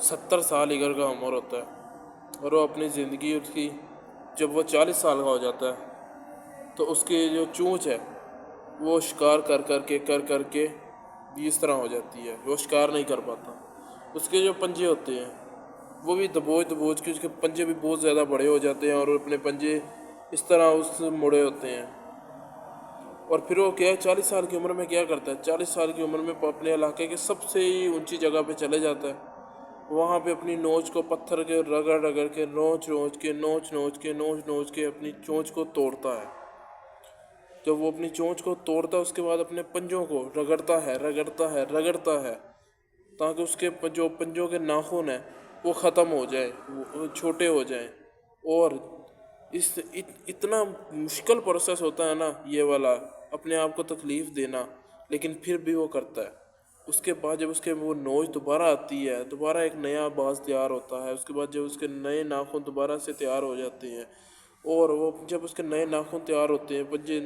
70 سال ایگل کا عمر ہوتا ہے، اور وہ اپنی زندگی اس کی جب وہ 40 سال کا ہو جاتا ہے تو اس کی جو چونچ ہے وہ شکار کر کے اس طرح ہو جاتی ہے، وہ شکار نہیں کر پاتا۔ اس کے جو پنجے ہوتے ہیں وہ بھی دبوچ کے، اس کے پنجے بھی بہت زیادہ بڑے ہو جاتے ہیں، اور اپنے پنجے اس طرح اس مڑے ہوتے ہیں۔ اور پھر وہ کیا ہے، 40 سال کی عمر میں کیا کرتا ہے، 40 سال کی عمر میں اپنے علاقے کے سب سے اونچی جگہ پہ چلے جاتا ہے، وہاں پہ اپنی نوچ کو پتھر کے رگڑ کے نوچ کے اپنی چونچ کو توڑتا ہے۔ جب وہ اپنی چونچ کو توڑتا ہے اس کے بعد اپنے پنجوں کو رگڑتا ہے تاکہ اس کے جو پنجوں کے ناخن ہیں وہ ختم ہو جائے، وہ چھوٹے ہو جائیں۔ اور اتنا مشکل پروسیس ہوتا ہے نا یہ والا، اپنے آپ کو تکلیف دینا، لیکن پھر بھی وہ کرتا ہے۔ اس کے بعد جب اس کے وہ نوچ دوبارہ آتی ہے، دوبارہ ایک نیا باز تیار ہوتا ہے، اس کے بعد جب اس کے نئے ناخن دوبارہ سے تیار ہو جاتے ہیں، اور وہ جب اس کے نئے ناخن تیار ہوتے ہیں، پنجے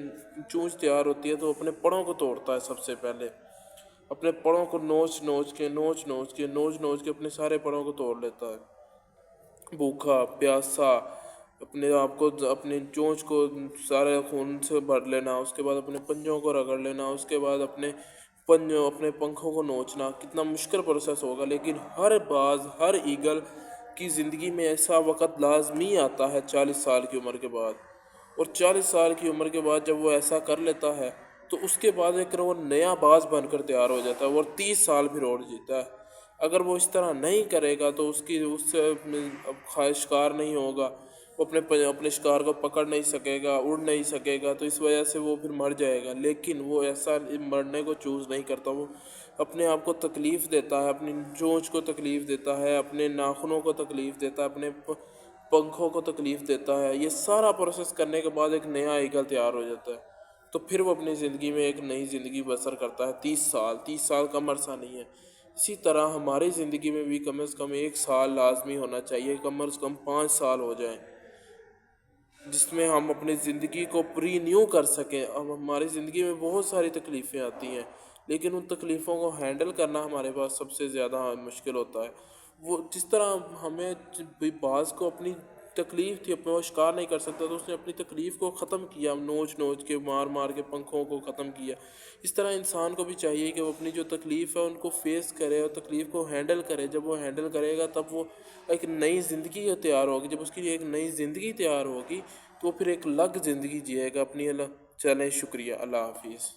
چونچ تیار ہوتی ہے، تو اپنے پڑوں کو توڑتا ہے۔ سب سے پہلے اپنے پڑوں کو نوچ کے اپنے سارے پڑوں کو توڑ لیتا ہے، بھوکا پیاسا، اپنے آپ کو اپنی چونچ کو سارے خون سے بھر لینا، اس کے بعد اپنے پنجوں کو رگڑ لینا، اس کے بعد اپنے پنکھوں کو نوچنا۔ کتنا مشکل پروسیس ہوگا، لیکن ہر ایگل کی زندگی میں ایسا وقت لازمی آتا ہے 40 سال کی عمر کے بعد، اور 40 سال کی عمر کے بعد جب وہ ایسا کر لیتا ہے تو اس کے بعد ایک وہ نیا باز بن کر تیار ہو جاتا ہے، اور 30 سال پھر اور جیتا ہے۔ اگر وہ اس طرح نہیں کرے گا تو اس سے شکار نہیں ہوگا، وہ اپنے شکار کو پکڑ نہیں سکے گا، اڑ نہیں سکے گا، تو اس وجہ سے وہ پھر مر جائے گا۔ لیکن وہ ایسا مرنے کو چوز نہیں کرتا، وہ اپنے آپ کو تکلیف دیتا ہے، اپنی چونچ کو تکلیف دیتا ہے، اپنے ناخنوں کو تکلیف دیتا ہے، اپنے پنکھوں کو تکلیف دیتا ہے۔ یہ سارا پروسیس کرنے کے بعد ایک نیا ایگل تیار ہو جاتا ہے، تو پھر وہ اپنی زندگی میں ایک نئی زندگی بسر کرتا ہے۔ 30 سال کم عرصہ نہیں ہے۔ اسی طرح ہماری زندگی میں بھی کم از کم 1 سال لازمی ہونا چاہیے، کم از کم 5 سال ہو جائیں، جس میں ہم اپنی زندگی کو نیو کر سکیں۔ اب ہماری زندگی میں بہت ساری تکلیفیں آتی ہیں، لیکن ان تکلیفوں کو ہینڈل کرنا ہمارے پاس سب سے زیادہ مشکل ہوتا ہے۔ وہ جس طرح ہمیں باز کو اپنی تکلیف تھی، وہ شکار نہیں کر سکتا، تو اس نے اپنی تکلیف کو ختم کیا، نوچ کے مار کے پنکھوں کو ختم کیا۔ اس طرح انسان کو بھی چاہیے کہ وہ اپنی جو تکلیف ہے ان کو فیس کرے اور تکلیف کو ہینڈل کرے۔ جب وہ ہینڈل کرے گا تب وہ ایک نئی زندگی تیار ہوگی، جب اس کی ایک نئی زندگی تیار ہوگی تو وہ پھر ایک الگ زندگی جیے گا اپنی۔ چلیں، شکریہ، اللہ حافظ۔